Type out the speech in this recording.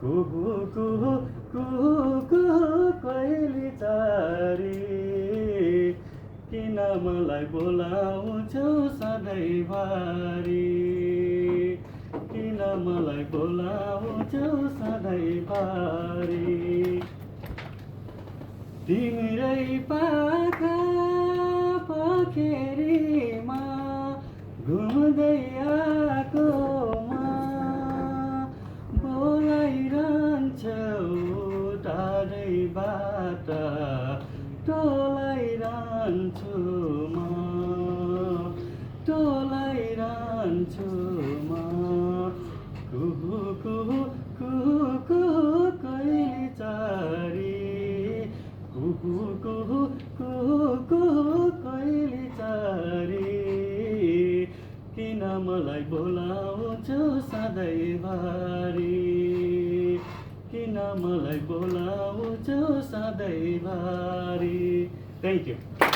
कुहु कुहु कुहु कुहु कोइली चरी किन मलाई बोलाउँछौ सधैँभरि किन मलाई बोलाउँछौ सधैँभरि तिम्रै पाखा पोखरीमा घुम्दै आएकोमा बोलाइरहन्छौ टाढैबाट टोलाइरहन्छु म कुहु कुहु कुहु कुहु कोइली चरी कुहु कुहु कुहु कुहु कोइली चरी किन मलाई बोलाउँछौ सधैँभरि किन मलाई बोलाउँछौ सधैँभरि थ्याङ्क यू